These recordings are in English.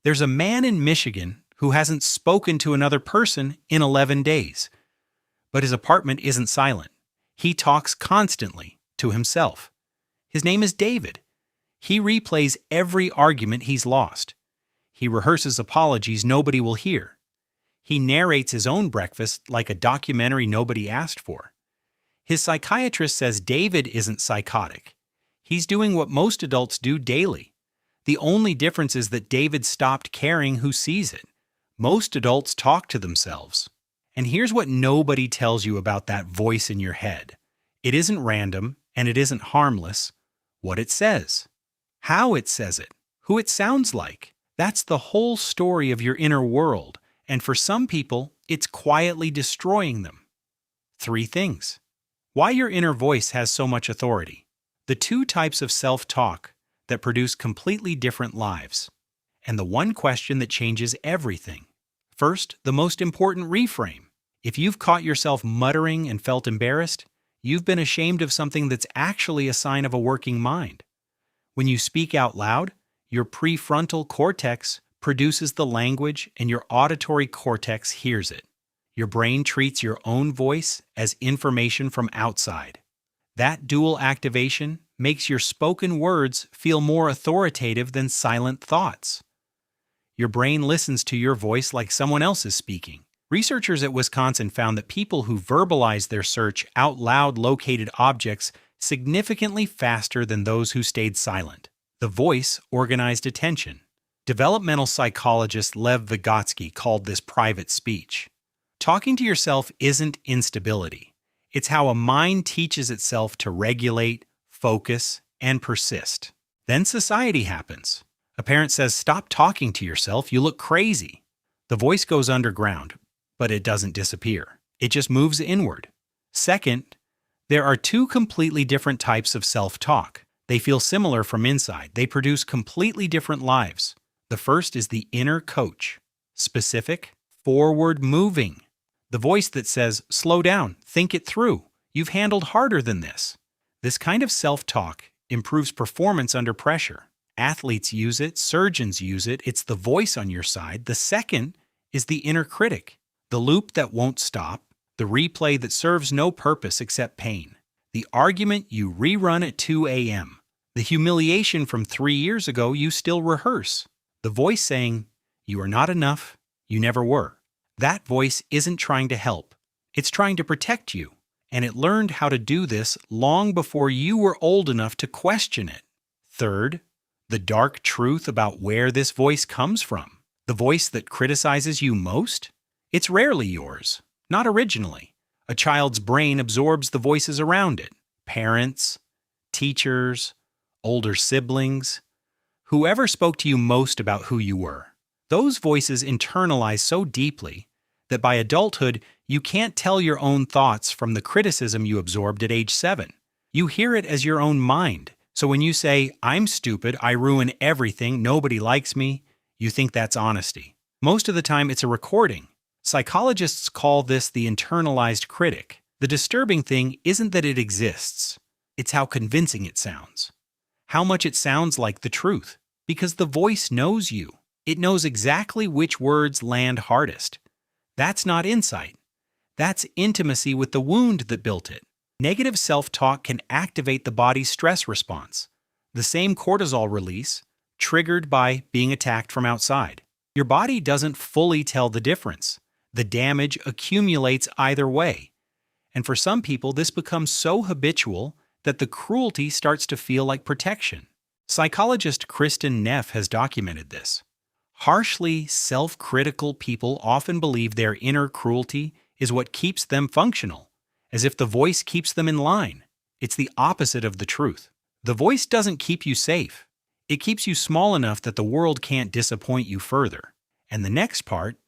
There's a man in Michigan who hasn't spoken to another person in 11 days. But his apartment isn't silent. He talks constantly to himself. His name is David. He replays every argument he's lost. He rehearses apologies nobody will hear. He narrates his own breakfast like a documentary nobody asked for. His psychiatrist says David isn't psychotic. He's doing what most adults do daily. The only difference is that David stopped caring who sees it. Most adults talk to themselves. And here's what nobody tells you about that voice in your head. It isn't random, and it isn't harmless. What it says, how it says it, who it sounds like. That's the whole story of your inner world, and for some people, it's quietly destroying them. 3 things. Why your inner voice has so much authority. The 2 types of self-talk that produce completely different lives. And the one question that changes everything. First, the most important reframe. If you've caught yourself muttering and felt embarrassed, you've been ashamed of something that's actually a sign of a working mind. When you speak out loud, your prefrontal cortex produces the language and your auditory cortex hears it. Your brain treats your own voice as information from outside. That dual activation makes your spoken words feel more authoritative than silent thoughts. Your brain listens to your voice like someone else is speaking. Researchers at Wisconsin found that people who verbalized their search out loud located objects significantly faster than those who stayed silent. The voice organized attention. Developmental psychologist Lev Vygotsky called this private speech. Talking to yourself isn't instability. It's how a mind teaches itself to regulate, focus, and persist. Then society happens. A parent says, "Stop talking to yourself, you look crazy." The voice goes underground, but it doesn't disappear. It just moves inward. Second, there are 2 completely different types of self-talk. They feel similar from inside. They produce completely different lives. The first is the inner coach. Specific, forward-moving. The voice that says, "Slow down, think it through. You've handled harder than this." This kind of self-talk improves performance under pressure. Athletes use it, surgeons use it, it's the voice on your side. The second is the inner critic, the loop that won't stop, the replay that serves no purpose except pain, the argument you rerun at 2 a.m., the humiliation from 3 years ago you still rehearse, the voice saying, "You are not enough, you never were." That voice isn't trying to help, it's trying to protect you, and it learned how to do this long before you were old enough to question it. Third, the dark truth about where this voice comes from. The voice that criticizes you most? It's rarely yours, not originally. A child's brain absorbs the voices around it. Parents, teachers, older siblings, whoever spoke to you most about who you were. Those voices internalize so deeply that by adulthood, you can't tell your own thoughts from the criticism you absorbed at age 7. You hear it as your own mind. So when you say, "I'm stupid, I ruin everything, nobody likes me," you think that's honesty. Most of the time, it's a recording. Psychologists call this the internalized critic. The disturbing thing isn't that it exists. It's how convincing it sounds. How much it sounds like the truth. Because the voice knows you. It knows exactly which words land hardest. That's not insight. That's intimacy with the wound that built it. Negative self-talk can activate the body's stress response, the same cortisol release triggered by being attacked from outside. Your body doesn't fully tell the difference. The damage accumulates either way. And for some people, this becomes so habitual that the cruelty starts to feel like protection. Psychologist Kristen Neff has documented this. Harshly self-critical people often believe their inner cruelty is what keeps them functional, as if the voice keeps them in line. It's the opposite of the truth. The voice doesn't keep you safe. It keeps you small enough that the world can't disappoint you further. And the next part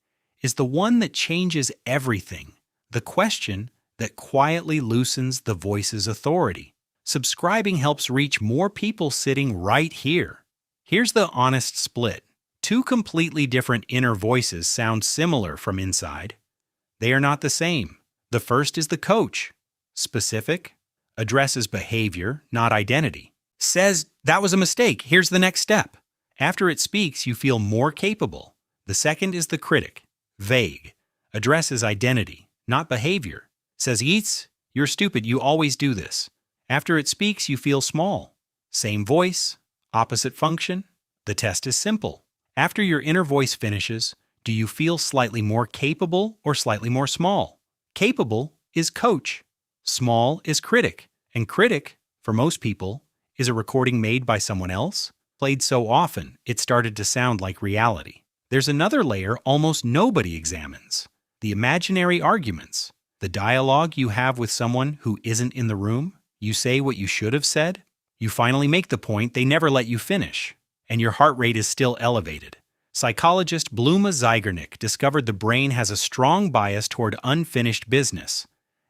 is the one that changes everything, the question that quietly loosens the voice's authority. Subscribing helps reach more people sitting right here. Here's the honest split. 2 completely different inner voices sound similar from inside. They are not the same. The first is the coach. Specific, addresses behavior, not identity. Says, "That was a mistake, here's the next step." After it speaks, you feel more capable. The second is the critic. Vague. Addresses identity, not behavior. Says, "Eats, you're stupid, you always do this." After it speaks, you feel small. Same voice, opposite function. The test is simple. After your inner voice finishes, do you feel slightly more capable or slightly more small? Capable is coach. Small is critic. And critic, for most people, is a recording made by someone else, played so often it started to sound like reality. There's another layer almost nobody examines. The imaginary arguments. The dialogue you have with someone who isn't in the room. You say what you should have said. You finally make the point they never let you finish. And your heart rate is still elevated. Psychologist Bluma Zeigarnik discovered the brain has a strong bias toward unfinished business,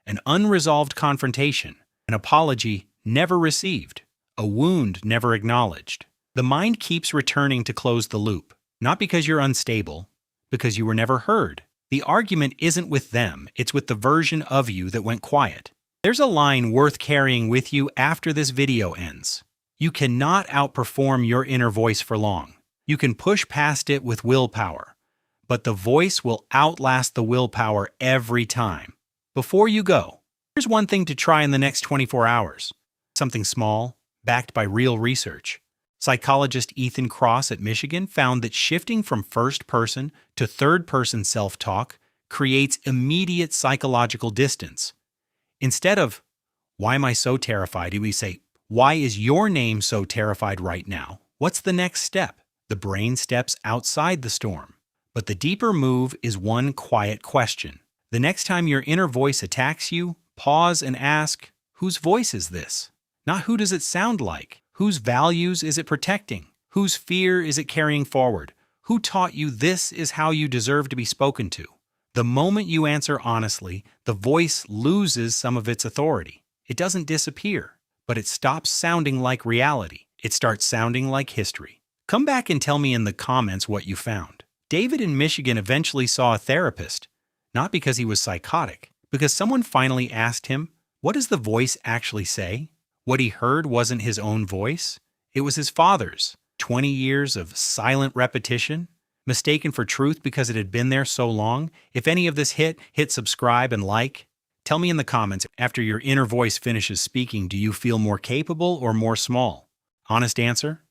an unresolved confrontation, an apology never received, a wound never acknowledged. The mind keeps returning to close the loop, not because you're unstable, because you were never heard. The argument isn't with them, it's with the version of you that went quiet. There's a line worth carrying with you after this video ends. You cannot outperform your inner voice for long. You can push past it with willpower, but the voice will outlast the willpower every time. Before you go, here's one thing to try in the next 24 hours. Something small, backed by real research. Psychologist Ethan Cross at Michigan found that shifting from first-person to third-person self-talk creates immediate psychological distance. Instead of, "Why am I so terrified?" we say, "Why is your name so terrified right now? What's the next step?" The brain steps outside the storm. But the deeper move is one quiet question. The next time your inner voice attacks you, pause and ask, whose voice is this? Not who does it sound like? Whose values is it protecting? Whose fear is it carrying forward? Who taught you this is how you deserve to be spoken to? The moment you answer honestly, the voice loses some of its authority. It doesn't disappear, but it stops sounding like reality. It starts sounding like history. Come back and tell me in the comments what you found. David in Michigan eventually saw a therapist, not because he was psychotic, because someone finally asked him, what does the voice actually say? What he heard wasn't his own voice. It was his father's. 20 years of silent repetition, mistaken for truth because it had been there so long. If any of this hit subscribe and like. Tell me in the comments, after your inner voice finishes speaking, do you feel more capable or more small? Honest answer?